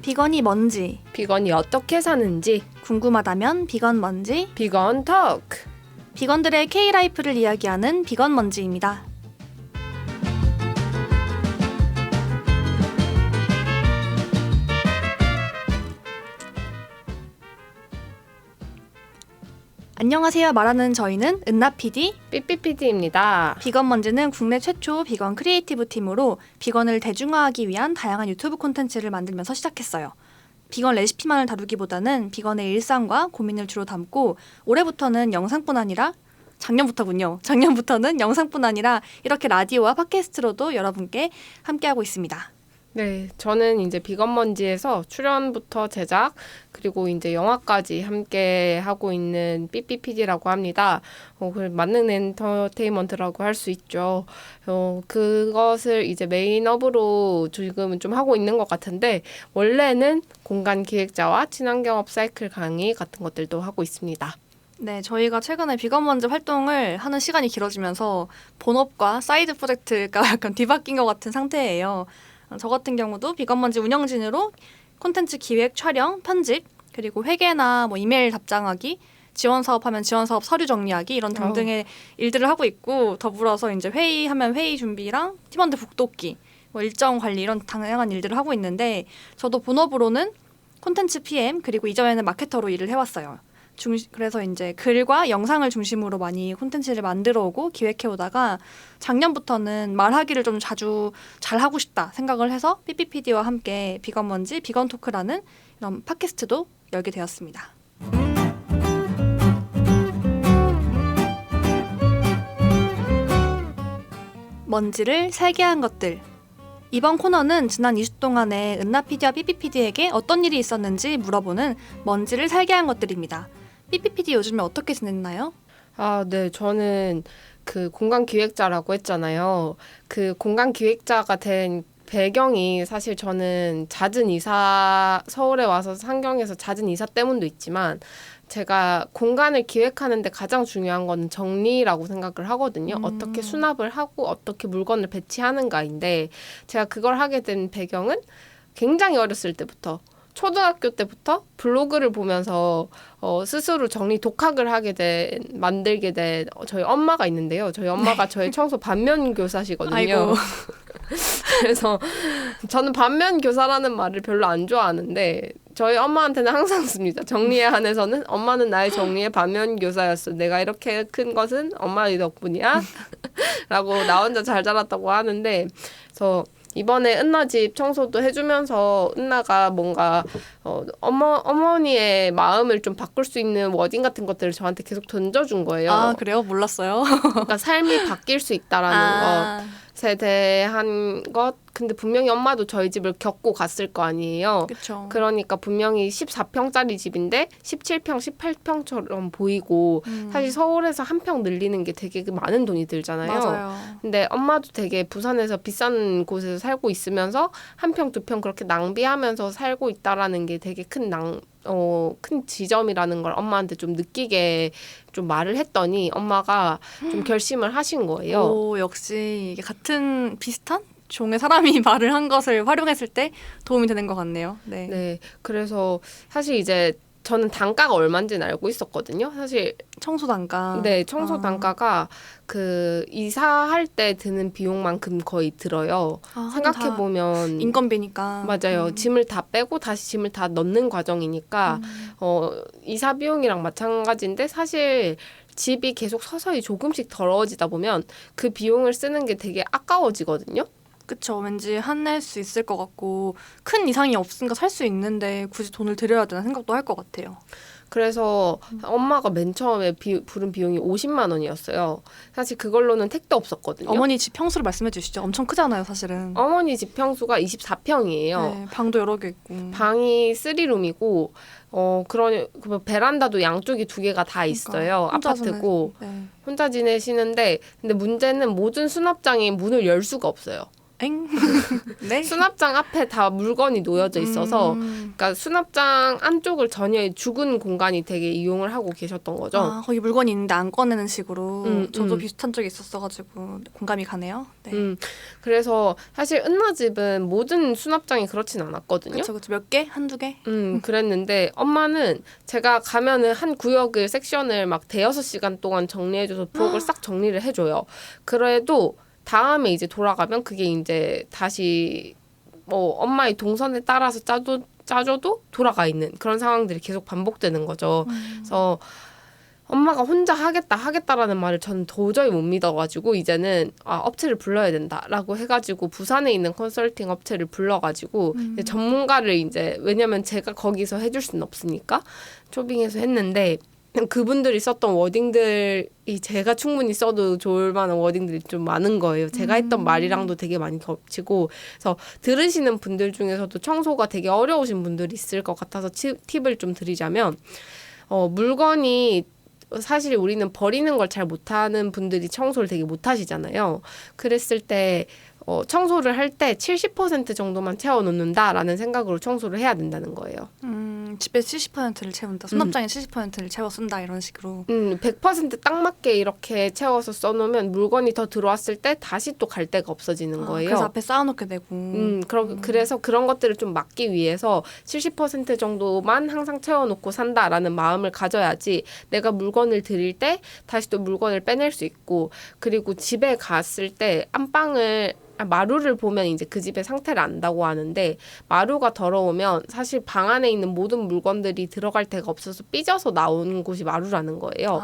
비건이 뭔지, 비건이 어떻게 사는지, 궁금하다면 비건 먼지, 비건 토크. 비건들의 K라이프를 이야기하는 비건 먼지입니다. 안녕하세요. 말하는 저희는 은나 PD, 삐삐PD입니다. 비건 먼지는 국내 최초 비건 크리에이티브 팀으로 비건을 대중화하기 위한 다양한 유튜브 콘텐츠를 만들면서 시작했어요. 비건 레시피만을 다루기보다는 비건의 일상과 고민을 주로 담고 올해부터는 영상뿐 아니라 작년부터는 영상뿐 아니라 이렇게 라디오와 팟캐스트로도 여러분께 함께하고 있습니다. 네, 저는 이제 비건 먼지에서 출연부터 제작 그리고 이제 영화까지 함께 하고 있는 삐삐PD라고 합니다. 만능 엔터테인먼트라고 할 수 있죠. 그것을 이제 메인업으로 지금은 좀 하고 있는 것 같은데 원래는 공간 기획자와 친환경 업사이클 강의 같은 것들도 하고 있습니다. 네, 저희가 최근에 비건 먼지 활동을 하는 시간이 길어지면서 본업과 사이드 프로젝트가 약간 뒤바뀐 것 같은 상태예요. 저 같은 경우도 비건 먼지 운영진으로 콘텐츠 기획, 촬영, 편집, 그리고 회계나 이메일 답장하기, 지원 사업하면 지원 사업 서류 정리하기 이런 등등의 일들을 하고 있고 더불어서 이제 회의하면 회의 준비랑 팀원들 북돋기, 일정 관리 이런 다양한 일들을 하고 있는데 저도 본업으로는 콘텐츠 PM 그리고 이전에는 마케터로 일을 해왔어요. 그래서 이제 글과 영상을 중심으로 많이 콘텐츠를 만들어 오고 기획해 오다가 작년부터는 말하기를 좀 자주 잘 하고 싶다 생각을 해서 삐삐PD와 함께 비건 먼지, 비건 토크라는 이런 팟캐스트도 열게 되었습니다. 먼지를 살게 한 것들. 이번 코너는 지난 2주 동안에 은나 PD와 삐삐PD에게 어떤 일이 있었는지 물어보는 먼지를 살게 한 것들입니다. 삐삐PD 요즘에 어떻게 지냈나요? 네, 저는 그 공간 기획자라고 했잖아요. 그 공간 기획자가 된 배경이 사실 저는 잦은 이사, 서울에 와서 상경해서 잦은 이사 때문도 있지만 제가 공간을 기획하는데 가장 중요한 건 정리라고 생각을 하거든요. 어떻게 수납을 하고 어떻게 물건을 배치하는가인데 제가 그걸 하게 된 배경은 굉장히 어렸을 때부터 초등학교 때부터 블로그를 보면서 스스로 정리 독학을 만들게 된 저희 엄마가 있는데요. 저희 엄마가 저의 청소 반면 교사시거든요. 아이고. 그래서 저는 반면 교사라는 말을 별로 안 좋아하는데 저희 엄마한테는 항상 씁니다. 정리에 한해서는 엄마는 나의 정리의 반면 교사였어. 내가 이렇게 큰 것은 엄마의 덕분이야. 라고 나 혼자 잘 자랐다고 하는데 그래서 이번에 은나 집 청소도 해주면서 은나가 뭔가 어머니의 마음을 좀 바꿀 수 있는 워딩 같은 것들을 저한테 계속 던져준 거예요. 아, 그래요? 몰랐어요. 그러니까 삶이 바뀔 수 있다라는 것에 대한 것. 근데 분명히 엄마도 저희 집을 겪고 갔을 거 아니에요. 그쵸. 그러니까 분명히 14평짜리 집인데 17평, 18평처럼 보이고 사실 서울에서 한 평 늘리는 게 되게 많은 돈이 들잖아요. 맞아요. 근데 엄마도 되게 부산에서 비싼 곳에서 살고 있으면서 한 평, 두 평 그렇게 낭비하면서 살고 있다라는 게 되게 큰 지점이라는 걸 엄마한테 좀 느끼게 좀 말을 했더니 엄마가 좀 결심을 하신 거예요. 오, 역시 이게 같은 비슷한 종의 사람이 말을 한 것을 활용했을 때 도움이 되는 것 같네요. 네. 네, 그래서 사실 이제 저는 단가가 얼마인지는 알고 있었거든요. 사실 청소 단가. 네, 청소 단가가 그 이사할 때 드는 비용만큼 거의 들어요. 생각해 보면 인건비니까. 맞아요. 짐을 다 빼고 다시 짐을 다 넣는 과정이니까 이사 비용이랑 마찬가지인데 사실 집이 계속 서서히 조금씩 더러워지다 보면 그 비용을 쓰는 게 되게 아까워지거든요. 그쵸. 왠지 한낼 수 있을 것 같고 큰 이상이 없으니까 살 수 있는데 굳이 돈을 들여야 되나 생각도 할 것 같아요. 그래서 엄마가 맨 처음에 부른 비용이 50만 원이었어요. 사실 그걸로는 택도 없었거든요. 어머니 집 평수를 말씀해 주시죠. 엄청 크잖아요, 사실은. 어머니 집 평수가 24평이에요. 네, 방도 여러 개 있고. 방이 3룸이고 그 베란다도 양쪽이 두 개가 다 있어요. 그러니까, 아파트고 네. 혼자 지내시는데 근데 문제는 모든 수납장이 문을 열 수가 없어요. 엥? 네? 수납장 앞에 다 물건이 놓여져 있어서 그러니까 수납장 안쪽을 전혀 죽은 공간이 되게 이용을 하고 계셨던 거죠. 아, 거기 물건이 있는데 안 꺼내는 식으로 저도 음. 비슷한 적이 있었어가지고 공감이 가네요. 네. 그래서 사실 은나집은 모든 수납장이 그렇진 않았거든요. 그쵸. 몇 개? 한두 개? 그랬는데 엄마는 제가 가면은 한 구역을 섹션을 막 대여섯 시간 동안 정리해줘서 부엌을 싹 정리를 해줘요. 그래도 다음에 이제 돌아가면 그게 이제 다시 뭐 엄마의 동선에 따라서 짜줘도 돌아가 있는 그런 상황들이 계속 반복되는 거죠. 그래서 엄마가 혼자 하겠다라는 말을 저는 도저히 못 믿어가지고 이제는 업체를 불러야 된다라고 해가지고 부산에 있는 컨설팅 업체를 불러가지고 이제 전문가를 이제 왜냐면 제가 거기서 해줄 수는 없으니까 초빙해서 했는데 그분들이 썼던 워딩들이 제가 충분히 써도 좋을 만한 워딩들이 좀 많은 거예요. 제가 했던 말이랑도 되게 많이 겹치고 그래서 들으시는 분들 중에서도 청소가 되게 어려우신 분들이 있을 것 같아서 팁을 좀 드리자면 물건이 사실 우리는 버리는 걸 잘 못하는 분들이 청소를 되게 못하시잖아요. 그랬을 때 청소를 할 때 70% 정도만 채워놓는다라는 생각으로 청소를 해야 된다는 거예요. 집에 70%를 채운다. 수납장에 70%를 채워 쓴다 이런 식으로. 100%딱 맞게 이렇게 채워서 써놓으면 물건이 더 들어왔을 때 다시 또 갈 데가 없어지는 거예요. 그래서 앞에 쌓아놓게 되고. 그래서 그런 것들을 좀 막기 위해서 70% 정도만 항상 채워놓고 산다라는 마음을 가져야지 내가 물건을 들일 때 다시 또 물건을 빼낼 수 있고 그리고 집에 갔을 때 안방을 마루를 보면 이제 그 집의 상태를 안다고 하는데 마루가 더러우면 사실 방 안에 있는 모든 물건들이 들어갈 데가 없어서 삐져서 나오는 곳이 마루라는 거예요.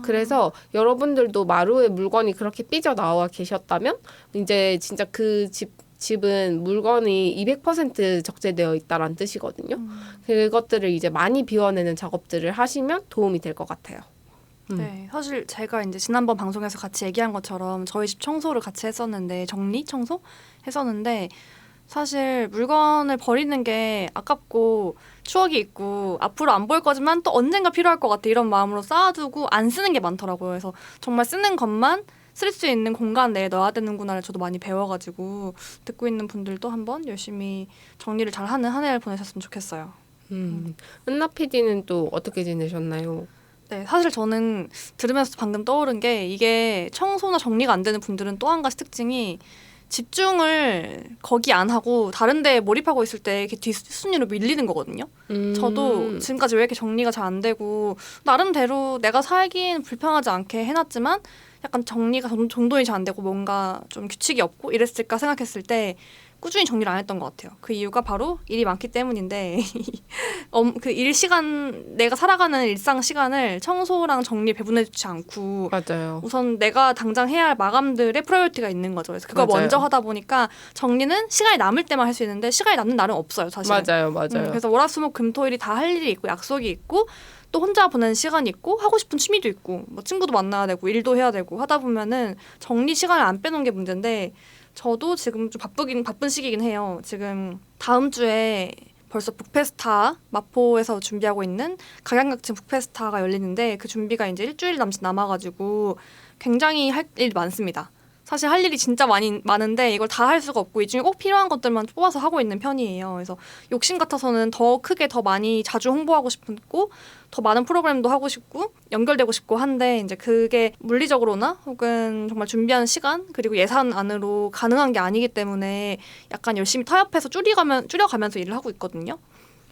그래서 여러분들도 마루에 물건이 그렇게 삐져 나와 계셨다면 이제 진짜 그 집은 물건이 200% 적재되어 있다라는 뜻이거든요. 그것들을 이제 많이 비워내는 작업들을 하시면 도움이 될 것 같아요. 네, 사실 제가 이제 지난번 방송에서 같이 얘기한 것처럼 저희 집 청소를 같이 했었는데 정리 청소 했었는데 사실 물건을 버리는 게 아깝고 추억이 있고 앞으로 안 볼 거지만 또 언젠가 필요할 것 같아 이런 마음으로 쌓아두고 안 쓰는 게 많더라고요. 그래서 정말 쓰는 것만 쓸 수 있는 공간 내에 넣어야 되는구나를 저도 많이 배워가지고 듣고 있는 분들도 한번 열심히 정리를 잘하는 한 해를 보내셨으면 좋겠어요. 은나 PD는 또 어떻게 지내셨나요? 네, 사실 저는 들으면서 방금 떠오른 게 이게 청소나 정리가 안 되는 분들은 또 한 가지 특징이 집중을 거기 안 하고 다른 데에 몰입하고 있을 때 이렇게 뒷순위로 밀리는 거거든요. 저도 지금까지 왜 이렇게 정리가 잘 안 되고 나름대로 내가 살긴 불편하지 않게 해놨지만 약간 정리가 정돈이 잘 안 되고 뭔가 좀 규칙이 없고 이랬을까 생각했을 때 꾸준히 정리를 안 했던 것 같아요. 그 이유가 바로 일이 많기 때문인데 그 일 시간 내가 살아가는 일상 시간을 청소랑 정리에 배분해주지 않고 맞아요. 우선 내가 당장 해야 할 마감들의 프라이어티가 있는 거죠. 그래서 그거 맞아요. 먼저 하다 보니까 정리는 시간이 남을 때만 할 수 있는데 시간이 남는 날은 없어요. 사실. 맞아요. 그래서 월화수목금토일이 다 할 일이 있고 약속이 있고 또 혼자 보내는 시간이 있고 하고 싶은 취미도 있고 뭐 친구도 만나야 되고 일도 해야 되고 하다 보면은 정리 시간을 안 빼놓은 게 문제인데 저도 지금 좀 바쁜 시기긴 해요. 지금 다음 주에 벌써 북페스타 마포에서 준비하고 있는 각양각층 북페스타가 열리는데 그 준비가 이제 일주일 남짓 남아가지고 굉장히 할 일이 많습니다. 사실 할 일이 진짜 많은데 이걸 다 할 수가 없고 이 중에 꼭 필요한 것들만 뽑아서 하고 있는 편이에요. 그래서 욕심 같아서는 더 크게 더 많이 자주 홍보하고 싶고 더 많은 프로그램도 하고 싶고 연결되고 싶고 한데 이제 그게 물리적으로나 혹은 정말 준비하는 시간 그리고 예산 안으로 가능한 게 아니기 때문에 약간 열심히 타협해서 줄여가면서 일을 하고 있거든요.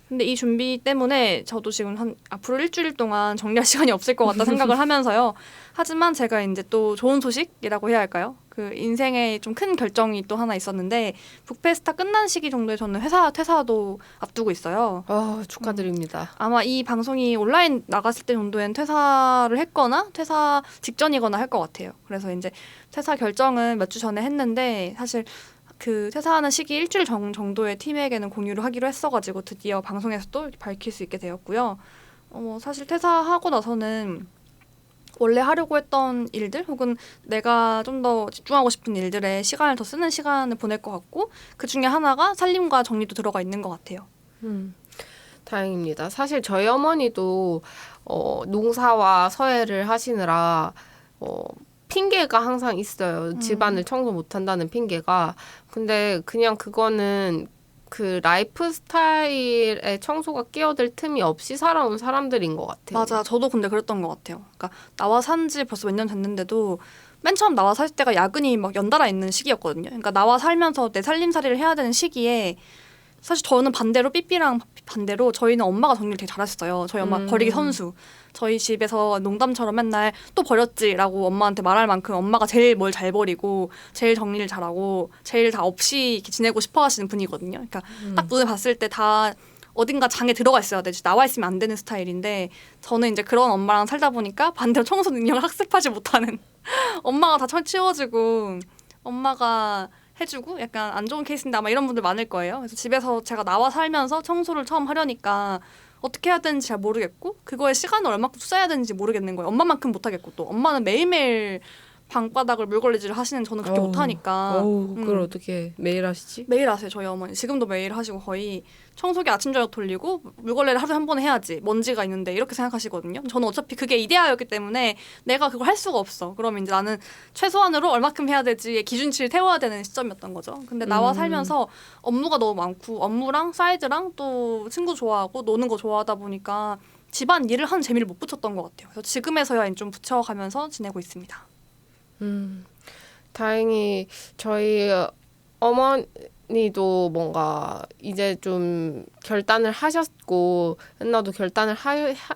근데 이 준비 때문에 저도 지금 앞으로 일주일 동안 정리할 시간이 없을 것 같다 생각을 하면서요. 하지만 제가 이제 또 좋은 소식이라고 해야 할까요? 그 인생에 좀 큰 결정이 또 하나 있었는데 북페스타 끝난 시기 정도에 저는 회사 퇴사도 앞두고 있어요. 축하드립니다. 아마 이 방송이 온라인 나갔을 때 정도엔 퇴사를 했거나 퇴사 직전이거나 할 것 같아요. 그래서 이제 퇴사 결정은 몇 주 전에 했는데 사실 그 퇴사하는 시기 일주일 정도의 팀에게는 공유를 하기로 했어가지고 드디어 방송에서 또 밝힐 수 있게 되었고요. 사실 퇴사하고 나서는 원래 하려고 했던 일들 혹은 내가 좀 더 집중하고 싶은 일들에 시간을 더 쓰는 시간을 보낼 것 같고 그 중에 하나가 살림과 정리도 들어가 있는 것 같아요. 다행입니다. 사실 저희 어머니도 농사와 서해를 하시느라 핑계가 항상 있어요. 집안을 청소 못한다는 핑계가. 근데 그냥 그거는 그 라이프 스타일에 청소가 끼어들 틈이 없이 살아온 사람들인 것 같아요. 맞아. 저도 근데 그랬던 것 같아요. 그러니까 나와 산 지 벌써 몇 년 됐는데도 맨 처음 나와 살 때가 야근이 막 연달아 있는 시기였거든요. 그러니까 나와 살면서 내 살림살이를 해야 되는 시기에 사실 저는 반대로 삐삐랑 반대로 저희는 엄마가 정리를 되게 잘하셨어요. 저희 엄마 버리기 선수. 저희 집에서 농담처럼 맨날 또 버렸지라고 엄마한테 말할 만큼 엄마가 제일 뭘 잘 버리고 제일 정리를 잘하고 제일 다 없이 이렇게 지내고 싶어 하시는 분이거든요. 그러니까 딱 눈에 봤을 때 다 어딘가 장에 들어가 있어야 되지 나와 있으면 안 되는 스타일인데 저는 이제 그런 엄마랑 살다 보니까 반대로 청소 능력을 학습하지 못하는 엄마가 다 치워주고 엄마가 해주고 약간 안 좋은 케이스인데 아마 이런 분들 많을 거예요. 그래서 집에서 제가 나와 살면서 청소를 처음 하려니까 어떻게 해야 되는지 잘 모르겠고 그거에 시간을 얼마큼 투자해야 되는지 모르겠는 거예요. 엄마만큼 못하겠고 또 엄마는 매일매일 방바닥을 물걸레질을 하시는 저는 그렇게 못하니까 그걸 어떻게 매일 하시지? 매일 하세요. 저희 어머니 지금도 매일 하시고 거의 청소기 아침 저녁 돌리고 물걸레를 하루에 한 번 해야지 먼지가 있는데 이렇게 생각하시거든요. 저는 어차피 그게 이데아였기 때문에 내가 그걸 할 수가 없어. 그러면 이제 나는 최소한으로 얼마큼 해야 되지의 기준치를 태워야 되는 시점이었던 거죠. 근데 나와 살면서 업무가 너무 많고 업무랑 사이드랑 또 친구 좋아하고 노는 거 좋아하다 보니까 집안 일을 하는 재미를 못 붙였던 것 같아요. 그래서 지금에서야 좀 붙여가면서 지내고 있습니다. 다행히 저희 어머니도 뭔가 이제 좀 결단을 하셨고 은나도 결단을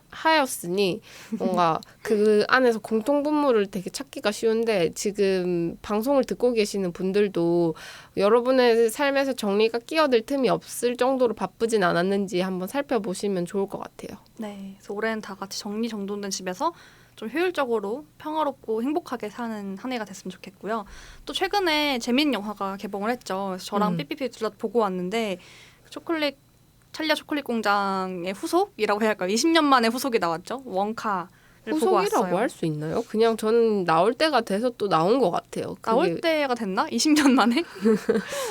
하였으니 뭔가 그 안에서 공통분모를 되게 찾기가 쉬운데 지금 방송을 듣고 계시는 분들도 여러분의 삶에서 정리가 끼어들 틈이 없을 정도로 바쁘진 않았는지 한번 살펴보시면 좋을 것 같아요. 네, 그래서 올해는 다 같이 정리정돈된 집에서 좀 효율적으로 평화롭고 행복하게 사는 한 해가 됐으면 좋겠고요. 또 최근에 재밌는 영화가 개봉을 했죠. 그래서 저랑 삐삐삐 둘 다 보고 왔는데 찰리와 초콜릿 공장의 후속이라고 해야 할까요? 20년 만에 후속이 나왔죠. 원카를 보고 왔어요. 후속이라고 할 수 있나요? 그냥 저는 나올 때가 돼서 또 나온 것 같아요. 나올 때가 됐나? 20년 만에?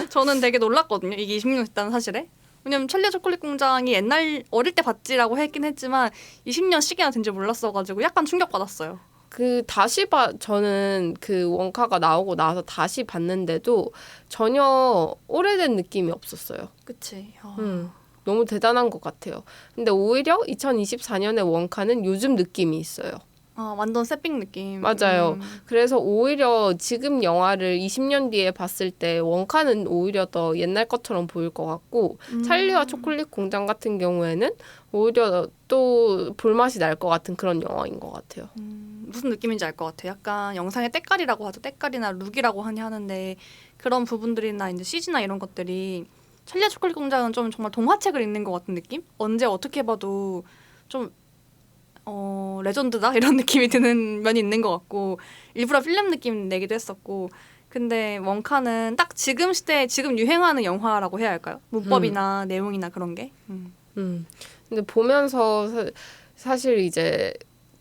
저는 되게 놀랐거든요. 이게 20년 됐다는 사실에. 왜냐면 찰리와 초콜릿 공장이 옛날 어릴 때 봤지라고 했긴 했지만 20년씩이나 된 줄 몰랐어가지고 약간 충격받았어요. 저는 그 원카가 나오고 나서 다시 봤는데도 전혀 오래된 느낌이 없었어요. 그치. 너무 대단한 것 같아요. 근데 오히려 2024년의 원카는 요즘 느낌이 있어요. 완전 새삥 느낌. 맞아요. 그래서 오히려 지금 영화를 20년 뒤에 봤을 때 원카는 오히려 더 옛날 것처럼 보일 것 같고 찰리와 초콜릿 공장 같은 경우에는 오히려 또 볼맛이 날 것 같은 그런 영화인 것 같아요. 무슨 느낌인지 알 것 같아요. 약간 영상의 때깔이라고 하죠. 때깔이나 룩이라고 하는데 그런 부분들이나 이제 CG나 이런 것들이 찰리와 초콜릿 공장은 좀 정말 동화책을 읽는 것 같은 느낌? 언제 어떻게 봐도 좀 레전드다 이런 느낌이 드는 면이 있는 것 같고 일부러 필름 느낌 내기도 했었고 근데 원카는 딱 지금 시대에 지금 유행하는 영화라고 해야 할까요? 문법이나 내용이나 그런 게. 근데 보면서 사실 이제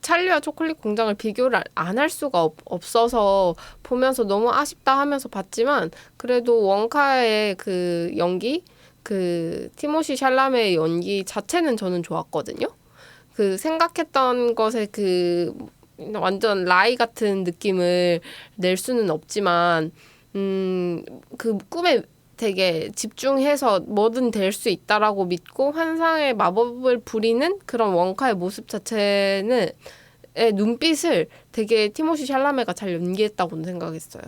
찰리와 초콜릿 공장을 비교를 안 할 수가 없어서 보면서 너무 아쉽다 하면서 봤지만 그래도 원카의 그 연기, 그 티모시 샬라메의 연기 자체는 저는 좋았거든요. 그 생각했던 것에 그 완전 라이 같은 느낌을 낼 수는 없지만 그 꿈에 되게 집중해서 뭐든 될 수 있다라고 믿고 환상의 마법을 부리는 그런 원카의 모습 자체는 눈빛을 되게 티모시 샬라메가 잘 연기했다고 생각했어요.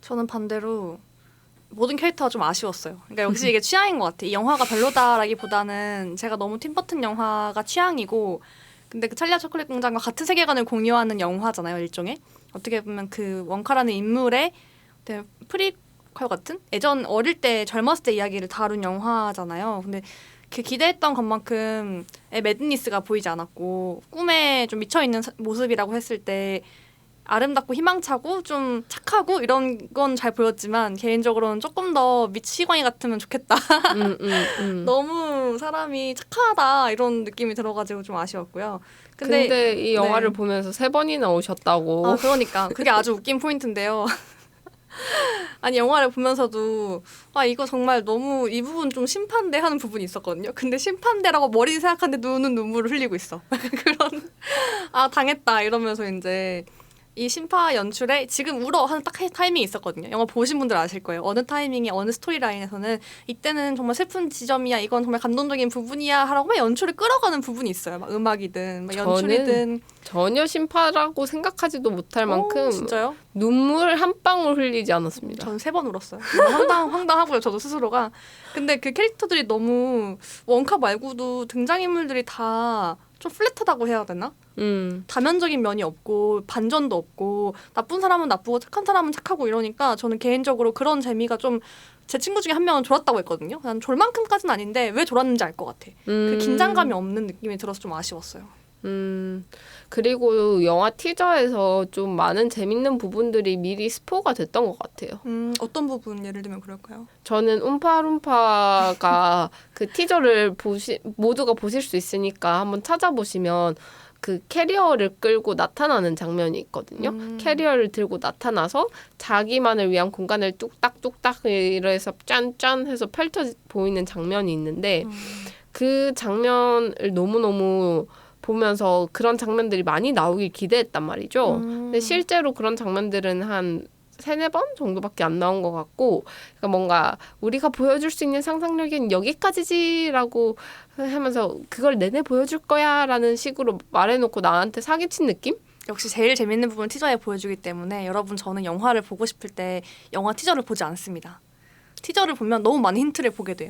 저는 반대로 모든 캐릭터가 좀 아쉬웠어요. 그러니까 역시 이게 취향인 것 같아요. 이 영화가 별로다라기보다는 제가 너무 팀버튼 영화가 취향이고 근데 그 찰리와 초콜릿 공장과 같은 세계관을 공유하는 영화잖아요. 일종의. 어떻게 보면 그 원카라는 인물의 프리퀄 같은 예전 어릴 때 젊었을 때 이야기를 다룬 영화잖아요. 근데 그 기대했던 것만큼의 매드니스가 보이지 않았고 꿈에 좀 미쳐있는 모습이라고 했을 때 아름답고 희망차고 좀 착하고 이런 건 잘 보였지만 개인적으로는 조금 더 미치광이 같으면 좋겠다. 너무 사람이 착하다 이런 느낌이 들어가지고 좀 아쉬웠고요. 근데 이 영화를 보면서 3번이나 오셨다고. 그러니까 그게 아주 웃긴 포인트인데요. 아니 영화를 보면서도 이거 정말 너무 이 부분 좀 심판대 하는 부분이 있었거든요. 근데 심판대라고 머리 생각하는데 눈은 눈물을 흘리고 있어. 그런 당했다 이러면서 이제 이 신파 연출에 지금 울어 하는 딱 타이밍이 있었거든요. 영화 보신 분들 아실 거예요. 어느 타이밍에 어느 스토리라인에서는 이때는 정말 슬픈 지점이야. 이건 정말 감동적인 부분이야. 하라고 막 연출을 끌어가는 부분이 있어요. 막 음악이든 막 연출이든. 전혀 신파라고 생각하지도 못할 만큼 진짜요? 눈물 한 방울 흘리지 않았습니다. 저는 3번 울었어요. 황당하고요. 저도 스스로가. 근데 그 캐릭터들이 너무 원카 말고도 등장인물들이 다 좀 플랫하다고 해야 되나? 다면적인 면이 없고 반전도 없고 나쁜 사람은 나쁘고 착한 사람은 착하고 이러니까 저는 개인적으로 그런 재미가 좀 제 친구 중에 한 명은 졸았다고 했거든요. 난 졸만큼까지는 아닌데 왜 졸았는지 알 것 같아. 그 긴장감이 없는 느낌이 들어서 좀 아쉬웠어요. 그리고 영화 티저에서 좀 많은 재밌는 부분들이 미리 스포가 됐던 것 같아요. 어떤 부분 예를 들면 그럴까요? 저는 움파룸파가 그 티저를 모두가 보실 수 있으니까 한번 찾아보시면 그 캐리어를 끌고 나타나는 장면이 있거든요. 캐리어를 들고 나타나서 자기만을 위한 공간을 뚝딱뚝딱 이래서 짠짠 해서 펼쳐 보이는 장면이 있는데 그 장면을 너무너무 보면서 그런 장면들이 많이 나오길 기대했단 말이죠. 근데 실제로 그런 장면들은 한 3-4번 정도밖에 안 나온 것 같고, 그러니까 뭔가 우리가 보여줄 수 있는 상상력은 여기까지지라고 하면서 그걸 내내 보여줄 거야 라는 식으로 말해놓고 나한테 사기친 느낌? 역시 제일 재밌는 부분을 티저에 보여주기 때문에 여러분 저는 영화를 보고 싶을 때 영화 티저를 보지 않습니다. 티저를 보면 너무 많은 힌트를 보게 돼요.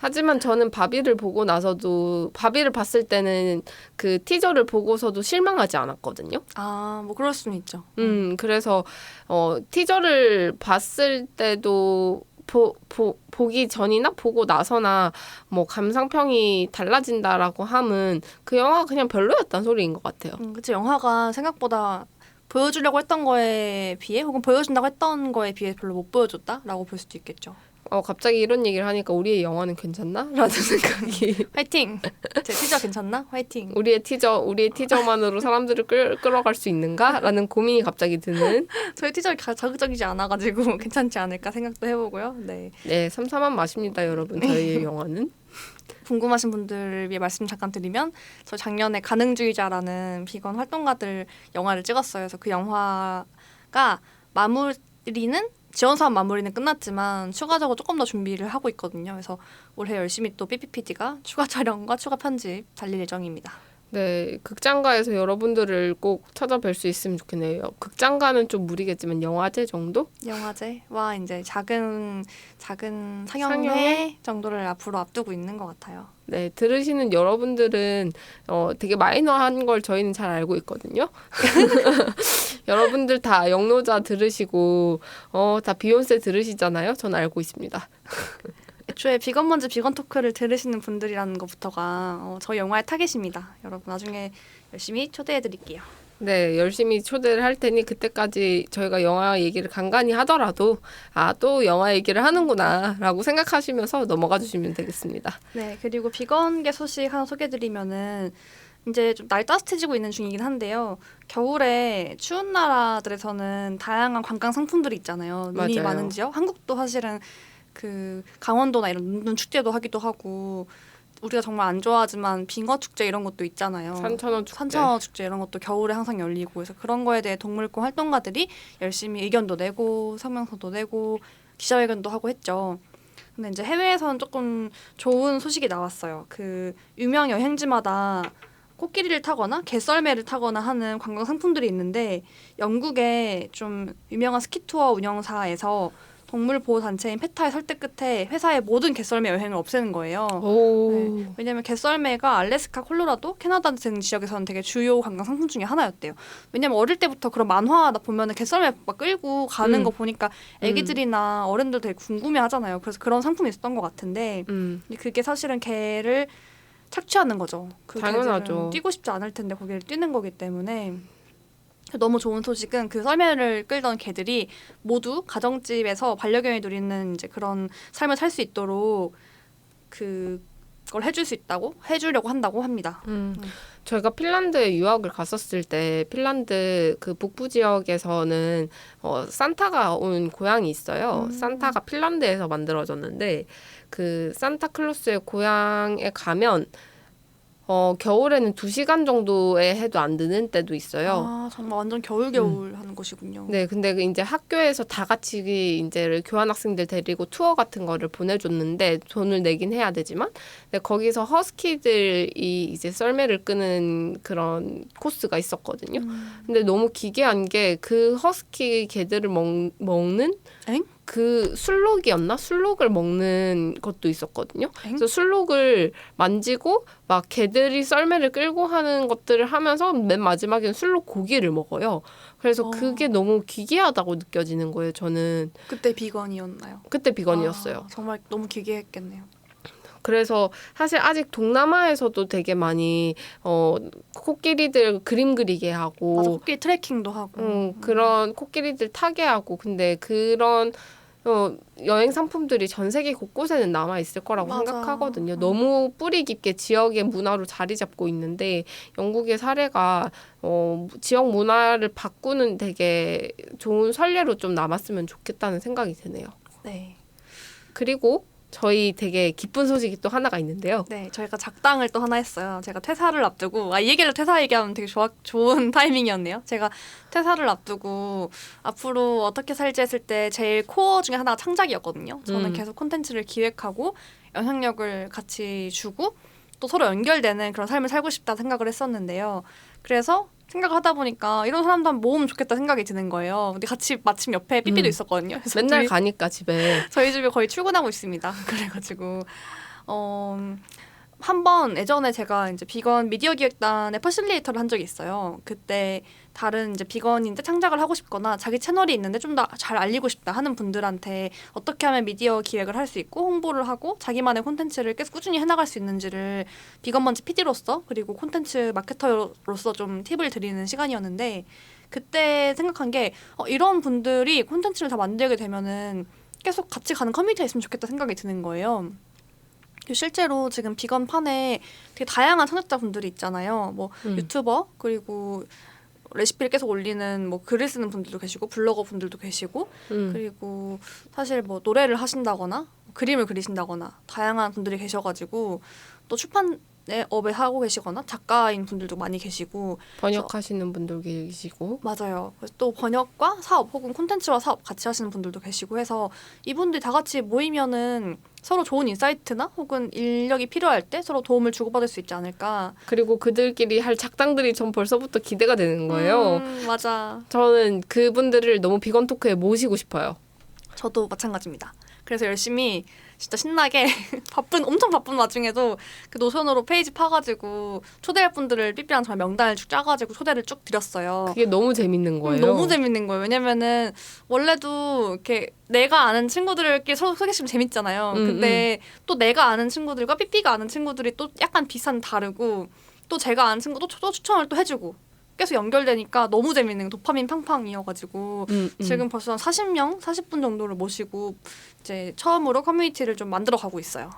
하지만 저는 바비를 보고 나서도 바비를 봤을 때는 그 티저를 보고서도 실망하지 않았거든요. 아, 뭐 그럴 수는 있죠. 그래서 티저를 봤을 때도 보기 전이나 보고 나서나 뭐 감상평이 달라진다라고 함은 그 영화가 그냥 별로였단 소리인 것 같아요. 그치, 영화가 생각보다 보여주려고 했던 거에 비해 혹은 보여준다고 했던 거에 비해 별로 못 보여줬다라고 볼 수도 있겠죠. 갑자기 이런 얘기를 하니까 우리의 영화는 괜찮나? 라는 생각이. 화이팅! 제 티저 괜찮나? 화이팅! 우리의 티저만으로 사람들을 끌어갈 수 있는가? 라는 고민이 갑자기 드는. 저희 티저 자극적이지 않아가지고 괜찮지 않을까 생각도 해보고요. 네, 삼삼한 맛입니다, 여러분. 저희의 영화는. 궁금하신 분들을 위해 말씀 잠깐 드리면 저 작년에 가능주의자라는 비건 활동가들 영화를 찍었어요. 그래서 그 영화가 지원 사업 마무리는 끝났지만 추가적으로 조금 더 준비를 하고 있거든요. 그래서 올해 열심히 또 삐삐PD가 추가 촬영과 추가 편집 달릴 예정입니다. 네, 극장가에서 여러분들을 꼭 찾아뵐 수 있으면 좋겠네요. 극장가는 좀 무리겠지만 영화제 정도? 영화제와 이제 작은 상영회 상영회? 정도를 앞으로 앞두고 있는 것 같아요. 네, 들으시는 여러분들은 되게 마이너한 걸 저희는 잘 알고 있거든요. 여러분들 다 영노자 들으시고 다 비욘세 들으시잖아요. 전 알고 있습니다. 애초에 비건 먼즈 비건 토크를 들으시는 분들이라는 것부터가 저희 영화의 타겟입니다. 여러분 나중에 열심히 초대해드릴게요. 네, 열심히 초대를 할 테니 그때까지 저희가 영화 얘기를 간간히 하더라도 또 영화 얘기를 하는구나 라고 생각하시면서 넘어가 주시면 되겠습니다. 네, 그리고 비건계 소식 하나 소개해드리면은 이제 좀 날이 따뜻해지고 있는 중이긴 한데요. 겨울에 추운 나라들에서는 다양한 관광 상품들이 있잖아요. 눈이 맞아요. 많은 지역. 한국도 사실은 그 강원도나 이런 눈 축제도 하기도 하고 우리가 정말 안 좋아하지만 빙어 축제 이런 것도 있잖아요. 산천어 축제 이런 것도 겨울에 항상 열리고 그래서 그런 거에 대해 동물권 활동가들이 열심히 의견도 내고 성명서도 내고 기자회견도 하고 했죠. 근데 이제 해외에서는 조금 좋은 소식이 나왔어요. 그 유명 여행지마다 코끼리를 타거나 개썰매를 타거나 하는 관광 상품들이 있는데 영국의 좀 유명한 스키투어 운영사에서 동물보호단체인 페타의 설득 끝에 회사의 모든 개썰매 여행을 없애는 거예요. 네, 왜냐하면 개썰매가 알래스카, 콜로라도, 캐나다 등 지역에서는 되게 주요 관광 상품 중에 하나였대요. 왜냐하면 어릴 때부터 그런 만화 보면은 개썰매 막 끌고 가는 거 보니까 애기들이나 어른들 되게 궁금해하잖아요. 그래서 그런 상품이 있었던 것 같은데 그게 사실은 개를 착취하는 거죠. 그 당연하죠. 뛰고 싶지 않을 텐데 거기를 뛰는 거기 때문에 너무 좋은 소식은 그 썰매를 끌던 개들이 모두 가정집에서 반려견이 누리는 이제 그런 삶을 살 수 있도록 그걸 해주려고 한다고 합니다. 저희가 핀란드에 유학을 갔었을 때 핀란드 그 북부 지역에서는 산타가 온 고향이 있어요. 산타가 핀란드에서 만들어졌는데 그 산타클로스의 고향에 가면 겨울에는 2시간 정도에 해도 안 되는 때도 있어요. 아, 정말 완전 겨울겨울 하는 것이군요. 네, 근데 이제 학교에서 다 같이 이제 교환학생들 데리고 투어 같은 거를 보내줬는데 돈을 내긴 해야 되지만, 근데 거기서 허스키들이 이제 썰매를 끄는 그런 코스가 있었거든요. 근데 너무 기괴한 게 그 허스키 개들을 먹는 엥? 그 술록이었나? 술록을 먹는 것도 있었거든요. 엥? 그래서 술록을 만지고 막 개들이 썰매를 끌고 하는 것들을 하면서 맨 마지막에는 술록 고기를 먹어요. 그래서 그게 너무 기괴하다고 느껴지는 거예요. 저는 그때 비건이었나요? 그때 비건이었어요. 아, 정말 너무 기괴했겠네요. 그래서 사실 아직 동남아에서도 되게 많이 코끼리들 그림 그리게 하고 맞아, 코끼리 트레킹도 하고. 그런 코끼리들 타게 하고, 근데 그런 여행 상품들이 전 세계 곳곳에는 남아 있을 거라고 맞아. 생각하거든요. 너무 뿌리 깊게 지역의 문화로 자리 잡고 있는데 영국의 사례가 지역 문화를 바꾸는 되게 좋은 선례로 좀 남았으면 좋겠다는 생각이 드네요. 네. 그리고 저희 되게 기쁜 소식이 또 하나가 있는데요. 네, 저희가 작당을 또 하나 했어요. 제가 퇴사를 앞두고, 이 얘기를 퇴사 얘기하면 되게 좋은 타이밍이었네요. 제가 퇴사를 앞두고 앞으로 어떻게 살지 했을 때 제일 코어 중에 하나가 창작이었거든요. 저는 계속 콘텐츠를 기획하고 영향력을 같이 주고 또 서로 연결되는 그런 삶을 살고 싶다 생각을 했었는데요. 그래서 생각을 하다 보니까 이런 사람도 한번 모으면 좋겠다 생각이 드는 거예요. 근데 같이 마침 옆에 삐삐도 있었거든요. 그래서 맨날 가니까 집에. 저희 집에 거의 출근하고 있습니다. 그래가지고 한 번 예전에 제가 이제 비건 미디어 기획단의 퍼실리에이터를 한 적이 있어요. 그때 다른 이제 비건인데 창작을 하고 싶거나 자기 채널이 있는데 좀 더 잘 알리고 싶다 하는 분들한테 어떻게 하면 미디어 기획을 할 수 있고 홍보를 하고 자기만의 콘텐츠를 계속 꾸준히 해나갈 수 있는지를 비건먼지 PD로서 그리고 콘텐츠 마케터로서 좀 팁을 드리는 시간이었는데, 그때 생각한 게 이런 분들이 콘텐츠를 다 만들게 되면은 계속 같이 가는 커뮤니티가 있으면 좋겠다 생각이 드는 거예요. 실제로 지금 비건판에 되게 다양한 창작자분들이 있잖아요. 뭐 유튜버, 그리고 레시피를 계속 올리는 뭐 글을 쓰는 분들도 계시고 블로거 분들도 계시고 그리고 사실 뭐 노래를 하신다거나 그림을 그리신다거나 다양한 분들이 계셔가지고 또 출판업에 하고 계시거나 작가인 분들도 많이 계시고 번역하시는 분들 계시고. 맞아요. 그래서 또 번역과 사업 혹은 콘텐츠와 사업 같이 하시는 분들도 계시고 해서 이분들이 다 같이 모이면은 서로 좋은 인사이트나 혹은 인력이 필요할 때 서로 도움을 주고받을 수 있지 않을까. 그리고 그들끼리 할 작당들이 전 벌써부터 기대가 되는 거예요. 맞아. 저는 그분들을 너무 비건 토크에 모시고 싶어요. 저도 마찬가지입니다. 그래서 열심히 진짜 신나게 엄청 바쁜 와중에도 그 노션으로 페이지 파가지고 초대할 분들을 삐삐랑 정말 명단을 쭉 짜가지고 초대를 쭉 드렸어요. 그게 너무 재밌는 거예요. 너무 재밌는 거예요. 왜냐면은 원래도 이렇게 내가 아는 친구들끼리 서로 소개시키면 재밌잖아요. 근데 또 내가 아는 친구들과 삐삐가 아는 친구들이 또 약간 비슷한 다르고 또 제가 아는 친구도 또 추천을 또 해주고 계속 연결되니까 너무 재밌는 도파민 팡팡이어가지고 지금 벌써 40명, 40분 정도를 모시고 이제 처음으로 커뮤니티를 좀 만들어가고 있어요.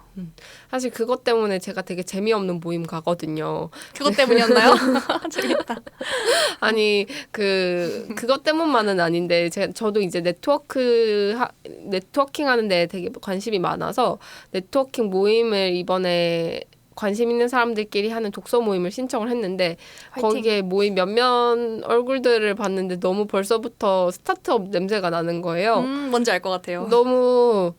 사실 그것 때문에 제가 되게 재미없는 모임 가거든요. 그것 때문이었나요? 재밌다. 아니 그것 때문만은 아닌데 저도 이제 네트워킹 하는 데 되게 관심이 많아서 네트워킹 모임을 이번에 관심 있는 사람들끼리 하는 독서 모임을 신청을 했는데 화이팅. 거기에 모임 몇몇 얼굴들을 봤는데 너무 벌써부터 스타트업 냄새가 나는 거예요. 뭔지 알 것 같아요. 너무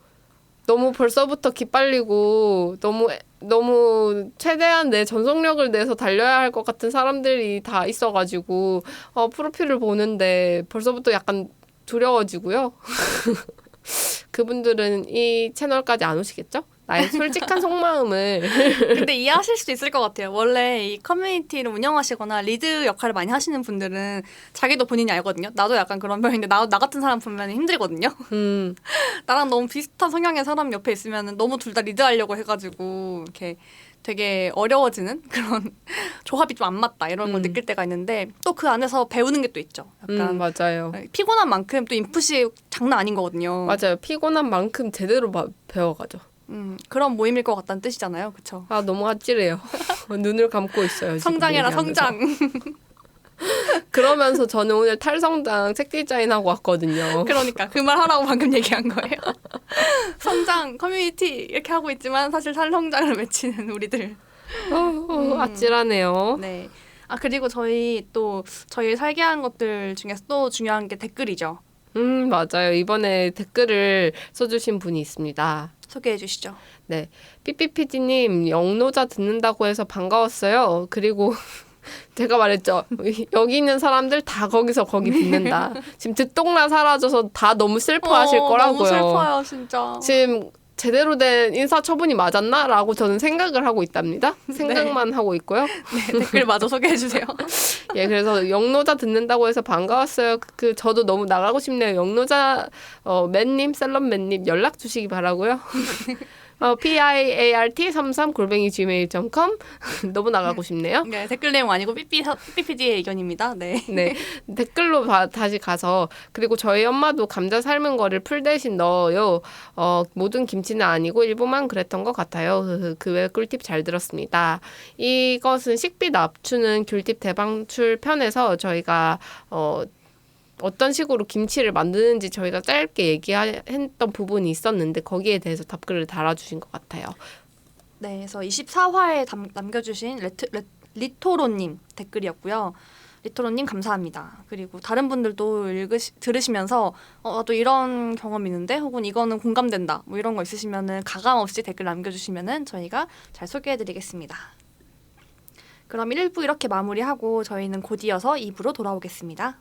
벌써부터 기빨리고 너무 최대한 내 전속력을 내서 달려야 할 것 같은 사람들이 다 있어가지고 프로필을 보는데 벌써부터 약간 두려워지고요. 그분들은 이 채널까지 안 오시겠죠? 나의 솔직한 속마음을. 근데 이해하실 수도 있을 것 같아요. 원래 이 커뮤니티를 운영하시거나 리드 역할을 많이 하시는 분들은 자기도 본인이 알거든요. 나도 약간 그런 편인데 나 같은 사람 보면 힘들거든요. 나랑 너무 비슷한 성향의 사람 옆에 있으면 너무 둘 다 리드하려고 해가지고 이렇게 되게 어려워지는 그런 조합이 좀 안 맞다 이런 걸 느낄 때가 있는데 또 그 안에서 배우는 게 또 있죠. 약간 맞아요. 피곤한 만큼 또 인풋이 장난 아닌 거거든요. 맞아요. 피곤한 만큼 제대로 배워가죠. 그런 모임일 것 같다는 뜻이잖아요. 그렇죠? 아 너무 아찔해요. 눈을 감고 있어요. 성장해라 성장. 그러면서 저는 오늘 탈성장 책 디자인하고 왔거든요. 그러니까 그 말 하라고 방금 얘기한 거예요. 성장, 커뮤니티 이렇게 하고 있지만 사실 탈성장을 외치는 우리들. 아찔하네요. 네. 아 그리고 저희 살게 한 것들 중에서 또 중요한 게 댓글이죠. 맞아요. 이번에 댓글을 써주신 분이 있습니다. 소개해 주시죠. 네. 삐삐피디님, 영노자 듣는다고 해서 반가웠어요. 그리고 제가 말했죠. 여기 있는 사람들 다 거기서 거기 듣는다. 지금 듣동나 사라져서 다 너무 슬퍼하실 거라고요. 너무 슬퍼요, 진짜. 지금 제대로 된 인사처분이 맞았나? 라고 저는 생각을 하고 있답니다. 생각만 하고 있고요. 네, 댓글 마저 소개해 주세요. 예, 그래서 영노자 듣는다고 해서 반가웠어요. 저도 너무 나가고 싶네요. 맨님, 셀럽맨님 연락 주시기 바라고요. piart33@gmail.com 너무 나가고 싶네요. 네, 댓글 내용 아니고 삐삐피디의 의견입니다. 네. 네, 댓글로 다시 가서 그리고 저희 엄마도 감자 삶은 거를 풀 대신 넣어요. 모든 김치는 아니고 일부만 그랬던 것 같아요. 그 외 꿀팁 잘 들었습니다. 이것은 식비 납추는 귤팁 대방출 편에서 저희가 어떤 식으로 김치를 만드는지 저희가 짧게 얘기했던 부분이 있었는데 거기에 대해서 답글을 달아주신 것 같아요. 네, 그래서 24화에 남겨주신 리토로님 댓글이었고요. 리토로님 감사합니다. 그리고 다른 분들도 들으시면서 또 이런 경험이 있는데 혹은 이거는 공감된다 뭐 이런 거 있으시면은 가감 없이 댓글 남겨주시면은 저희가 잘 소개해드리겠습니다. 그럼 1부 이렇게 마무리하고 저희는 곧 이어서 2부로 돌아오겠습니다.